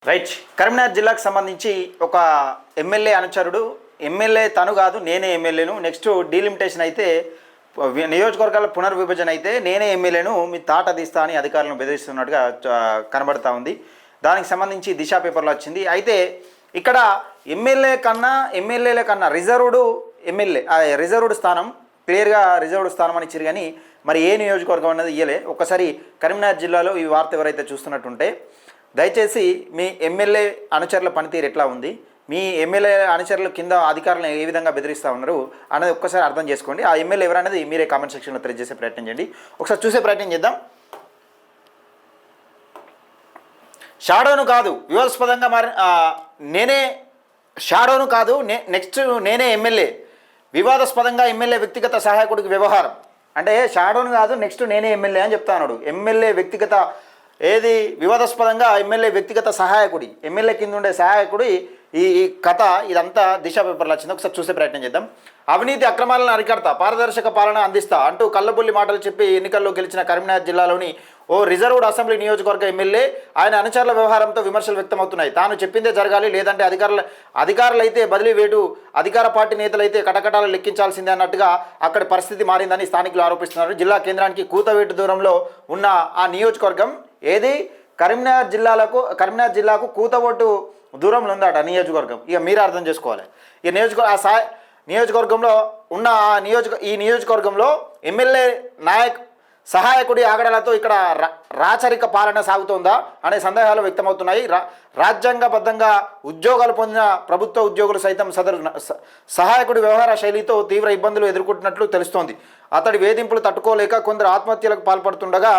Right. Karimnagar జిల్లాకు సంబంధించి ఒక ఎమ్మెల్యే అనుచరుడు, ఎమ్మెల్యే తను కాదు నేనే ఎమ్మెల్యేను, నెక్స్ట్ డీలిమిటేషన్ అయితే నియోజకవర్గాల పునర్విభజన అయితే నేనే ఎమ్మెల్యేను మీ తాట తీస్తా అని అధికారులను బెదిరిస్తున్నట్టుగా కనబడతా ఉంది. దానికి సంబంధించి దిశ పేపర్లో వచ్చింది. అయితే ఇక్కడ ఎమ్మెల్యేల కన్నా రిజర్వ్డ్ ఎమ్మెల్యే, రిజర్వ్డ్ స్థానం క్లియర్గా రిజర్వ్డ్ స్థానం అని ఇచ్చారు. కానీ మరి ఏ నియోజకవర్గం అన్నది ఇయ్యలే. ఒక్కసారి కరీంనగర్ జిల్లాలో ఈ వార్త ఎవరైతే చూస్తున్నట్టుంటే దయచేసి మీ ఎమ్మెల్యే అనుచరుల పనితీరు ఎట్లా ఉంది, మీ ఎమ్మెల్యే అనుచరులు కింద అధికారులను ఏ విధంగా బెదిరిస్తూ ఉన్నారు అనేది ఒక్కసారి అర్థం చేసుకోండి. ఆ ఎమ్మెల్యే ఎవరనేది మీరే కామెంట్ సెక్షన్లో తెలియజేసే ప్రయత్నం చేయండి. ఒకసారి చూసే ప్రయత్నం చేద్దాం. షాడోను కాదు వివాదాస్పదంగా షాడోను కాదు నెక్స్ట్ నేనే ఎమ్మెల్యే, వివాదాస్పదంగా ఎమ్మెల్యే వ్యక్తిగత సహాయకుడికి వ్యవహారం. అంటే షాడోను కాదు నెక్స్ట్ నేనే ఎమ్మెల్యే అని చెప్తా ఉన్నాడు. ఎమ్మెల్యే వ్యక్తిగత ఏది వివాదాస్పదంగా ఎమ్మెల్యే వ్యక్తిగత సహాయకుడి, ఎమ్మెల్యే కింద ఉండే సహాయకుడి ఈ కథ ఇదంతా దిశ పేపర్లో వచ్చింది. ఒకసారి చూసే ప్రయత్నం చేద్దాం. అవినీతి అక్రమాలను అరికడతా, పారదర్శక పాలన అందిస్తా అంటూ కళ్ళబొల్లి మాటలు చెప్పి ఎన్నికల్లో గెలిచిన కరీంనగర్ జిల్లాలోని ఓ రిజర్వ్డ్ అసెంబ్లీ నియోజకవర్గ ఎమ్మెల్యే ఆయన అనుచరుల వ్యవహారంతో విమర్శలు వ్యక్తమవుతున్నాయి. తాను చెప్పిందే జరగాలి, లేదంటే అధికారులైతే బదిలీ వేటు, అధికార పార్టీ నేతలైతే కటకటాలు లెక్కించాల్సిందే అన్నట్టుగా అక్కడి పరిస్థితి మారిందని స్థానికులు ఆరోపిస్తున్నారు. జిల్లా కేంద్రానికి కూతవేటు దూరంలో ఉన్న ఆ నియోజకవర్గం ఏది కరీంనగర్ జిల్లాకు కూతవోటు దూరంలో ఉందట నియోజకవర్గం. ఇక మీరు అర్థం చేసుకోవాలి. ఇక నియోజకవర్గంలో ఉన్న ఈ నియోజకవర్గంలో ఎమ్మెల్యే సహాయకుడి ఆగడాలతో ఇక్కడ రాచరిక పాలన సాగుతోందా అనే సందేహాలు వ్యక్తమవుతున్నాయి. రాజ్యాంగబద్ధంగా ఉద్యోగాలు పొందిన ప్రభుత్వ ఉద్యోగులు సైతం సదరు సహాయకుడి వ్యవహార శైలితో తీవ్ర ఇబ్బందులు ఎదుర్కొంటున్నట్లు తెలుస్తోంది. అతడి వేధింపులు తట్టుకోలేక కొందరు ఆత్మహత్యలకు పాల్పడుతుండగా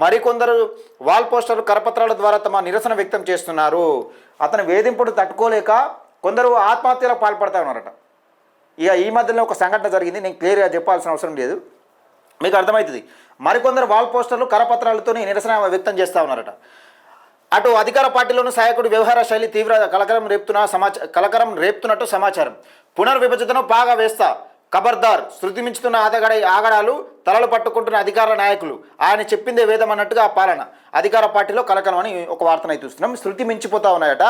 మరికొందరు వాల్ పోస్టర్లు కరపత్రాల ద్వారా తమ నిరసన వ్యక్తం చేస్తున్నారు. అతని వేధింపులు తట్టుకోలేక కొందరు ఆత్మహత్యలకు పాల్పడతా ఉన్నారట. ఇక ఈ మధ్యలో ఒక సంఘటన జరిగింది, నేను క్లియర్గా చెప్పాల్సిన అవసరం లేదు, మీకు అర్థమవుతుంది. మరికొందరు వాల్ పోస్టర్లు కరపత్రాలతో నిరసన వ్యక్తం చేస్తూ ఉన్నారట. అటు అధికార పార్టీలోని సహాయకుడి వ్యవహార శైలి తీవ్ర కలకరం రేపుతున్నట్టు సమాచారం. పునర్విభజనను బాగా వేస్తా, ఖబర్దార్, శృతి మించుతున్న ఆగడాలు, తలలు పట్టుకుంటున్న అధికార నాయకులు, ఆయన చెప్పిందే వేదం అన్నట్టుగా పాలన, అధికార పార్టీలో కలకలం అని ఒక వార్తనైతే చూస్తున్నాం. శృతి మించిపోతూ ఉన్నాయట.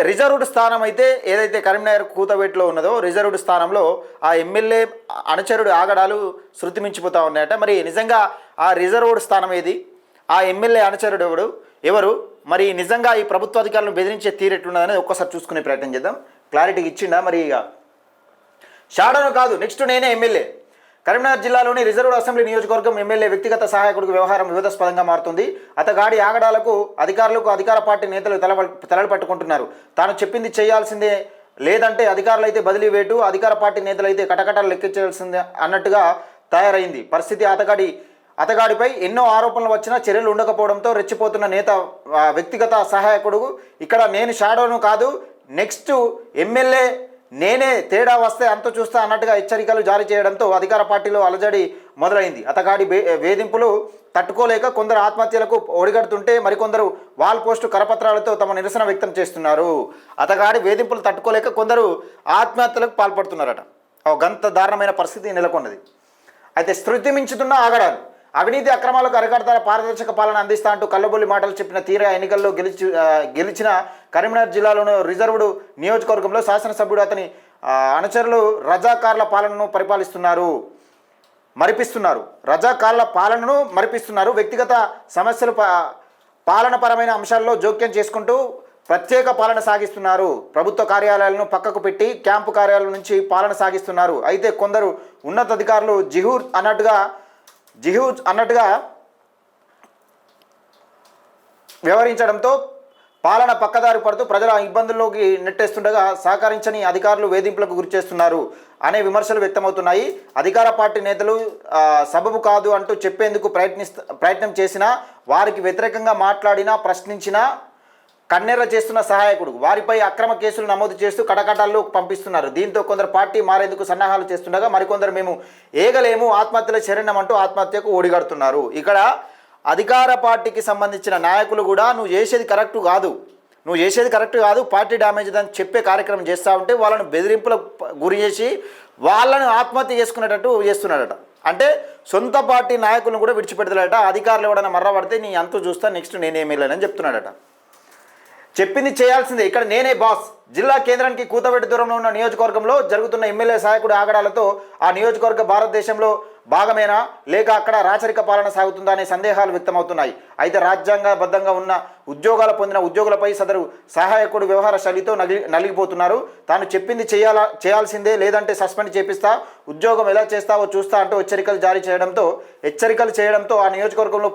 రిజర్వ్డ్ స్థానం అయితే ఏదైతే కరీంనగర్ కూతవేట్లో ఉన్నదో రిజర్వ్డ్ స్థానంలో ఆ ఎమ్మెల్యే అనుచరుడు ఆగడాలు శృతి మించిపోతూ ఉన్నాయట. మరి నిజంగా ఆ రిజర్వ్డ్ స్థానం ఏది, ఆ ఎమ్మెల్యే అనుచరుడు ఎవరు, మరి నిజంగా ఈ ప్రభుత్వ అధికారులను బెదిరించే తీరెట్లున్నదనేది ఒక్కసారి చూసుకునే ప్రయత్నం చేద్దాం. క్లారిటీకి ఇచ్చిండా? మరి ఇక షాడోను కాదు నెక్స్ట్ నేనే ఎమ్మెల్యే. కరీంనగర్ జిల్లాలోని రిజర్వ్డ్ అసెంబ్లీ నియోజకవర్గం ఎమ్మెల్యే వ్యక్తిగత సహాయకుడికి వ్యవహారం వివాదాస్పదంగా మారుతుంది. అతగాడి ఆగడాలకు అధికార పార్టీ నేతలు తలలు పట్టుకుంటున్నారు. తాను చెప్పింది చేయాల్సిందే, లేదంటే అధికారులైతే బదిలీ వేటు, అధికార పార్టీ నేతలైతే కటకటాలు లెక్కించాల్సిందే అన్నట్టుగా తయారైంది పరిస్థితి. అతగాడిపై ఎన్నో ఆరోపణలు వచ్చినా చర్యలు ఉండకపోవడంతో రెచ్చిపోతున్న నేత వ్యక్తిగత సహాయకుడు ఇక్కడ నేను షాడోను కాదు నెక్స్ట్ ఎమ్మెల్యే నేనే, తేడా వస్తే అంత చూస్తా అన్నట్టుగా హెచ్చరికలు జారీ చేయడంతో అధికార పార్టీలో అలజడి మొదలైంది. అతగాడి వేధింపులు తట్టుకోలేక కొందరు ఆత్మహత్యలకు ఒడిగడుతుంటే మరికొందరు వాల్ పోస్టు కరపత్రాలతో తమ నిరసన వ్యక్తం చేస్తున్నారు. అతగాడి వేధింపులు తట్టుకోలేక కొందరు ఆత్మహత్యలకు పాల్పడుతున్నారట. గంత దారుణమైన పరిస్థితి నెలకొన్నది. అయితే శృతి మించుతున్న ఆగడాలు, అవినీతి అక్రమాలకు అరికడతా, పారదర్శక పాలన అందిస్తా అంటూ కళ్ళబొల్లి మాటలు చెప్పిన తీరా ఎన్నికల్లో గెలిచిన కరీంనగర్ జిల్లాలోని రిజర్వ్డ్ నియోజకవర్గంలో శాసనసభ్యుడు అతని అనుచరులు రజాకార్ల పాలనను మరిపిస్తున్నారు. వ్యక్తిగత సమస్యలు, పాలనపరమైన అంశాల్లో జోక్యం చేసుకుంటూ ప్రత్యేక పాలన సాగిస్తున్నారు. ప్రభుత్వ కార్యాలయాలను పక్కకు పెట్టి క్యాంపు కార్యాలయం నుంచి పాలన సాగిస్తున్నారు. అయితే కొందరు ఉన్నతాధికారులు జిహూర్ అన్నట్టుగా వ్యవహరించడంతో పాలన పక్కదారి పడుతూ ప్రజల ఇబ్బందుల్లోకి నెట్టేస్తుండగా సహకరించని అధికారులు వేధింపులకు గురి చేస్తున్నారు అనే విమర్శలు వ్యక్తమవుతున్నాయి. అధికార పార్టీ నేతలు సబబు కాదు అంటూ చెప్పేందుకు ప్రయత్నం చేసినా, వారికి వ్యతిరేకంగా మాట్లాడినా, ప్రశ్నించినా కన్నెర్ర చేస్తున్న సహాయకుడు వారిపై అక్రమ కేసులు నమోదు చేస్తూ కటకటాల్లో పంపిస్తున్నారు. దీంతో కొందరు పార్టీ మారేందుకు సన్నాహాలు చేస్తుండగా మరికొందరు మేము ఏగలేము, ఆత్మహత్యల శరణమంటూ ఆత్మహత్యకు ఓడిగడుతున్నారు. ఇక్కడ అధికార పార్టీకి సంబంధించిన నాయకులు కూడా నువ్వు చేసేది కరెక్ట్ కాదు, పార్టీ డ్యామేజ్ అని చెప్పే కార్యక్రమం చేస్తూ ఉంటే వాళ్ళను బెదిరింపులకు గురి చేసి వాళ్ళను ఆత్మహత్య చేసుకునేటట్టు చేస్తున్నాడట. అంటే సొంత పార్టీ నాయకులను కూడా విడిచిపెడతాడట. అధికారులు ఎవడన్నా మర్రపడితే నీ అంతు చూస్తా, నెక్స్ట్ నేనేమీ లేనని చెప్తున్నాడట. చెప్పింది చేయాల్సిందే. ఇక్కడ నేనే బాస్. జిల్లా కేంద్రానికి కూతవేటు దూరంలో ఉన్న నియోజకవర్గంలో జరుగుతున్న ఎమ్మెల్యే సహాయకుడి ఆగడాలతో ఆ నియోజకవర్గ భారతదేశంలో భాగమేనా లేక అక్కడ రాచరిక పాలన సాగుతుందా అనే సందేహాలు వ్యక్తమవుతున్నాయి. అయితే రాజ్యాంగబద్ధంగా ఉన్న ఉద్యోగాలు పొందిన ఉద్యోగులపై సదరు సహాయకుడు వ్యవహార శైలితో నలిగిపోతున్నారు. తాను చెప్పింది చేయాల్సిందే, లేదంటే సస్పెండ్ చేపిస్తా, ఉద్యోగం ఎలా చేస్తావో చూస్తా అంటూ హెచ్చరికలు చేయడంతో ఆ నియోజకవర్గంలో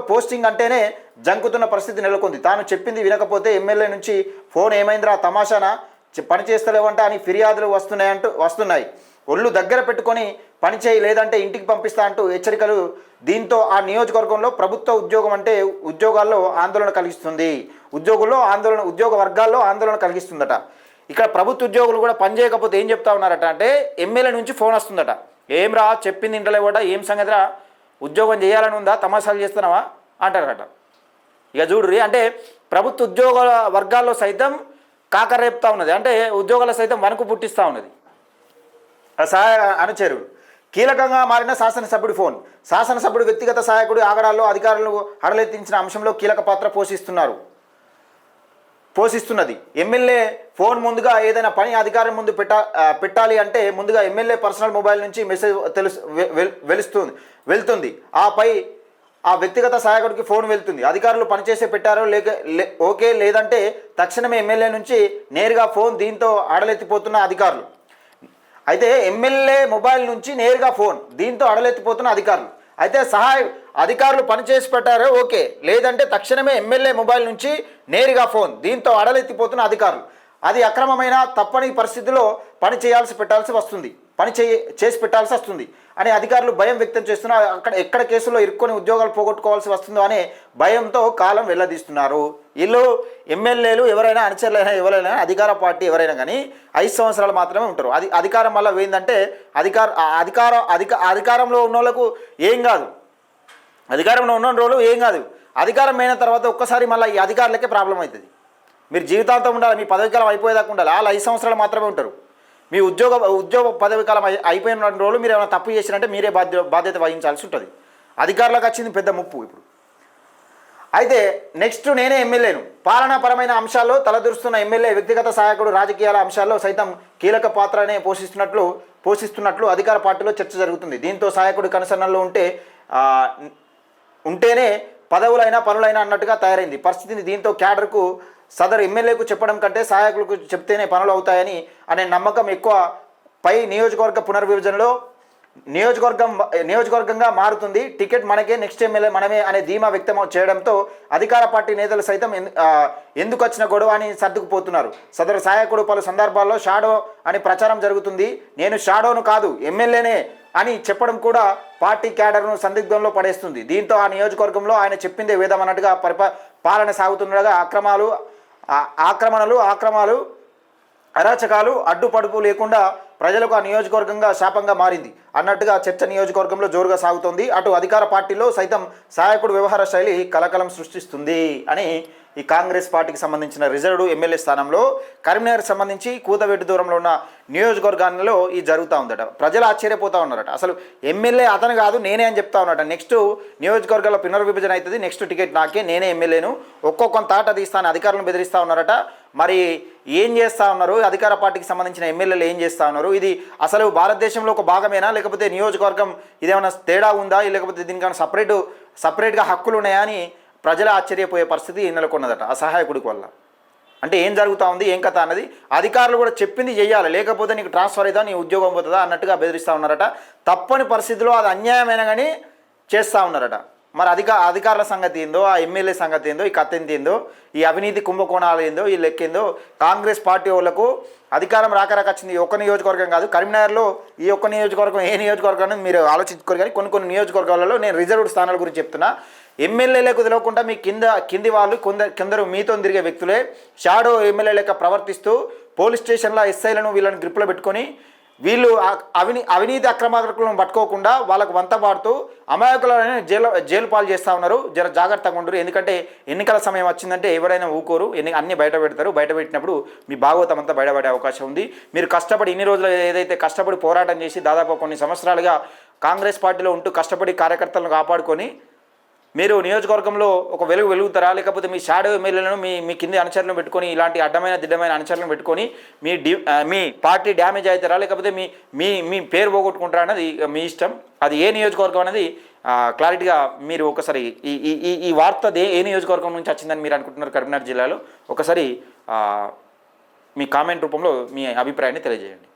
పోస్టింగ్ అంటేనే జంకుతున్న పరిస్థితి నెలకొంది. తాను చెప్పింది వినకపోతే ఎమ్మెల్యే నుంచి ఫోన్ ఏమైందిరా తమాషానా పని చేస్తలేవంట అని ఫిర్యాదులు వస్తున్నాయి. ఒళ్ళు దగ్గర పెట్టుకొని పనిచేయి, లేదంటే ఇంటికి పంపిస్తా అంటూ హెచ్చరికలు. దీంతో ఆ నియోజకవర్గంలో ప్రభుత్వ ఉద్యోగం అంటే ఉద్యోగాల్లో ఆందోళన కలిగిస్తుంది. ఉద్యోగ వర్గాల్లో ఆందోళన కలిగిస్తుందట. ఇక్కడ ప్రభుత్వ ఉద్యోగులు కూడా పని చేయకపోతే ఏం చెప్తా ఉన్నారట అంటే ఎమ్మెల్యే నుంచి ఫోన్ వస్తుందట. ఏం రా చెప్పింది ఇంటలేవట, ఏం సంగతిరా, ఉద్యోగం చేయాలని ఉందా, తమాషాలు చేస్తున్నావా అంటారట. ఇక చూడుర్రి, అంటే ప్రభుత్వ ఉద్యోగ వర్గాల్లో సైతం కాకరేపుతా ఉన్నది, అంటే ఉద్యోగాల సైతం వణుకు పుట్టిస్తూ ఉన్నది. సహాయ అనుచరుడు కీలకంగా మారిన శాసనసభ్యుడి ఫోన్. శాసనసభ్యుడు వ్యక్తిగత సహాయకుడి ఆగడాల్లో అధికారులను హడలెత్తించిన అంశంలో కీలక పాత్ర పోషిస్తున్నది. ఎమ్మెల్యే ఫోన్ ముందుగా ఏదైనా పని అధికారం ముందు పెట్టాలి అంటే ముందుగా ఎమ్మెల్యే పర్సనల్ మొబైల్ నుంచి మెసేజ్ వెళ్తుంది. ఆపై ఆ వ్యక్తిగత సహాయకుడికి ఫోన్ వెళ్తుంది. అధికారులు పనిచేసే పెట్టారో ఓకే, లేదంటే తక్షణమే ఎమ్మెల్యే నుంచి నేరుగా ఫోన్. దీంతో అడలెత్తిపోతున్న అధికారులు. అయితే ఎమ్మెల్యే మొబైల్ నుంచి నేరుగా ఫోన్, దీంతో అడలెత్తిపోతున్న అధికారులు. అయితే అధికారులు పనిచేసి పెట్టారో ఓకే, లేదంటే తక్షణమే ఎమ్మెల్యే మొబైల్ నుంచి నేరుగా ఫోన్, దీంతో అడలెత్తిపోతున్న అధికారులు. అది అక్రమమైన తప్పని పరిస్థితిలో పని చేసి పెట్టాల్సి వస్తుంది అని అధికారులు భయం వ్యక్తం చేస్తున్నారు. ఎక్కడ కేసులో ఇరుక్కొని ఉద్యోగాలు పోగొట్టుకోవాల్సి వస్తుందో అనే భయంతో కాలం వెళ్ళదీస్తున్నారు. వీళ్ళు ఎమ్మెల్యేలు ఎవరైనా, అనుచరులైనా, ఎవరైనా, అధికార పార్టీ ఎవరైనా కానీ 5 సంవత్సరాలు మాత్రమే ఉంటారు. అది అధికారం వల్ల ఏంటంటే అధికారంలో ఉన్న వాళ్ళకు ఏం కాదు, అధికారంలో ఉన్న రోజులు ఏం కాదు. అధికారం అయిన తర్వాత ఒక్కసారి మళ్ళీ ఈ అధికారులకే ప్రాబ్లం అవుతుంది. మీరు జీవితాంతం ఉండాలి, మీ పదవీకాలం అయిపోయేదాకా ఉండాలి. వాళ్ళు 5 సంవత్సరాలు మాత్రమే ఉంటారు. మీ ఉద్యోగ పదవీకాలం అయిపోయిన రోజులు మీరు ఏమైనా తప్పు చేసినంటే మీరే బాధ్యత వహించాల్సి ఉంటుంది. అధికారులకు వచ్చింది పెద్ద ముప్పు ఇప్పుడు. అయితే నెక్స్ట్ నేనే ఎమ్మెల్యేను. పాలనాపరమైన అంశాల్లో తలదూరుస్తున్న ఎమ్మెల్యే వ్యక్తిగత సహాయకుడు రాజకీయాల అంశాల్లో సైతం కీలక పాత్రనే పోషిస్తున్నట్లు అధికార పార్టీలో చర్చ జరుగుతుంది. దీంతో సహాయకుడి కనుసన్నల్లో ఉంటేనే పదవులైనా పనులైనా అన్నట్టుగా తయారైంది పరిస్థితిని. దీంతో క్యాడర్కు సదరు ఎమ్మెల్యేకు చెప్పడం కంటే సహాయకులకు చెప్తేనే పనులు అవుతాయని అనే నమ్మకం ఎక్కువ. పై నియోజకవర్గ పునర్విభజనలో నియోజకవర్గంగా మారుతుంది. టికెట్ మనకే, నెక్స్ట్ ఎమ్మెల్యే మనమే అనే ధీమా వ్యక్తం చేయడంతో అధికార పార్టీ నేతలు సైతం ఎందుకు వచ్చిన గొడవ అని సర్దుకుపోతున్నారు. సదరు సహాయకుడు పలు సందర్భాల్లో షాడో అని ప్రచారం జరుగుతుంది. నేను షాడోను కాదు, ఎమ్మెల్యేనే అని చెప్పడం కూడా పార్టీ క్యాడర్ను సందిగ్ధంలో పడేస్తుంది. దీంతో ఆ నియోజకవర్గంలో ఆయన చెప్పిందే వేదం అన్నట్టుగా పాలన సాగుతుండగా ఆక్రమణలు, అరాచకాలు అడ్డుపడుపు లేకుండా ప్రజలకు ఆ నియోజకవర్గంగా శాపంగా మారింది అన్నట్టుగా చర్చ నియోజకవర్గంలో జోరుగా సాగుతోంది. అటు అధికార పార్టీలో సైతం సహాయకుడు వ్యవహార శైలి కలకలం సృష్టిస్తుంది అని ఈ కాంగ్రెస్ పార్టీకి సంబంధించిన రిజర్వ్డ్ ఎమ్మెల్యే స్థానంలో కరీంనగర్కి సంబంధించి కూతవేటు దూరంలో ఉన్న నియోజకవర్గాల్లో ఇది జరుగుతూ ఉందట. ప్రజలు ఆశ్చర్యపోతూ ఉన్నారట. అసలు ఎమ్మెల్యే అతను కాదు నేనే అని చెప్తా ఉన్నారట. నెక్స్ట్ నియోజకవర్గాల పునర్విభజన అవుతుంది, నెక్స్ట్ టికెట్ నాకే, నేనే ఎమ్మెల్యేను, ఒక్కొక్క తాట తీస్తాను అధికారులను బెదిరిస్తూ ఉన్నారట. మరి ఏం చేస్తూ ఉన్నారు అధికార పార్టీకి సంబంధించిన ఎమ్మెల్యేలు, ఏం చేస్తూ ఉన్నారు? ఇది అసలు భారతదేశంలో ఒక భాగమేనా, లేకపోతే నియోజకవర్గం ఇదేమైనా తేడా ఉందా, లేకపోతే దీనికన్నా సపరేట్గా హక్కులు ఉన్నాయా అని ప్రజలు ఆశ్చర్యపోయే పరిస్థితి నెలకొన్నదట ఆ సహాయకుడికి వల్ల. అంటే ఏం జరుగుతూ ఉంది, ఏం కథ అన్నది అధికారులు కూడా చెప్పింది చేయాలి, లేకపోతే నీకు ట్రాన్స్ఫర్ అవుతా, నీ ఉద్యోగం పోతుందా అన్నట్టుగా బెదిరిస్తూ ఉన్నారట. తప్పని పరిస్థితిలో అది అన్యాయమైన కానీ చేస్తూ ఉన్నారట. మరి అధికారుల సంగతి ఏందో, ఆ ఎమ్మెల్యే సంగతి ఏందో, ఈ కథ ఏందో, ఈ అవినీతి కుంభకోణాలు ఏందో, ఈ లెక్కేందో. కాంగ్రెస్ పార్టీ వాళ్ళకు అధికారం రాకరాకొచ్చింది. ఒక్క నియోజకవర్గం కాదు, కరీంనగర్లో ఈ ఒక్క నియోజకవర్గం ఏ నియోజకవర్గం మీరు ఆలోచించుకోరు. కానీ కొన్ని నియోజకవర్గాలలో నేను రిజర్వ్డ్ స్థానాల గురించి చెప్తున్నా. ఎమ్మెల్యేలకు తెలియకుండా మీ కింది వాళ్ళు కొందరు మీతో తిరిగే వ్యక్తులే షాడో ఎమ్మెల్యే లెక్క ప్రవర్తిస్తూ పోలీస్ స్టేషన్లో ఎస్ఐలను వీళ్ళని గ్రిప్లో పెట్టుకొని వీళ్ళు అవినీతి అక్రమార్కులను పట్టుకోకుండా వాళ్ళకు వంత పాడుతూ అమాయకులను జైలు పాలు చేస్తూ ఉన్నారు. జాగ్రత్తగా ఉండరు. ఎందుకంటే ఎన్నికల సమయం వచ్చిందంటే ఎవరైనా ఊకోరు, అన్నీ బయట పెడతారు. బయట పెట్టినప్పుడు మీ భాగవతం అంతా బయటపడే అవకాశం ఉంది. మీరు కష్టపడి ఇన్ని రోజులు ఏదైతే కష్టపడి పోరాటం చేసి దాదాపు కొన్ని సంవత్సరాలుగా కాంగ్రెస్ పార్టీలో ఉంటూ కష్టపడి కార్యకర్తలను కాపాడుకొని మీరు నియోజకవర్గంలో ఒక వెలుగుతారా, లేకపోతే మీ షాడో ఎమ్మెల్యేలను మీ కింది అనుచరులను పెట్టుకొని ఇలాంటి అడ్డమైన దిడ్డమైన అనుచరులను పెట్టుకొని మీ పార్టీ డ్యామేజ్ అవుతారా, లేకపోతే మీ పేరు పోగొట్టుకుంటారా అన్నది మీ ఇష్టం. అది ఏ నియోజకవర్గం అనేది క్లారిటీగా మీరు ఒకసారి ఈ వార్త ఏ నియోజకవర్గం నుంచి వచ్చిందని మీరు అనుకుంటున్నారు కరీంనగర్ జిల్లాలో, ఒకసారి మీ కామెంట్ రూపంలో మీ అభిప్రాయాన్ని తెలియజేయండి.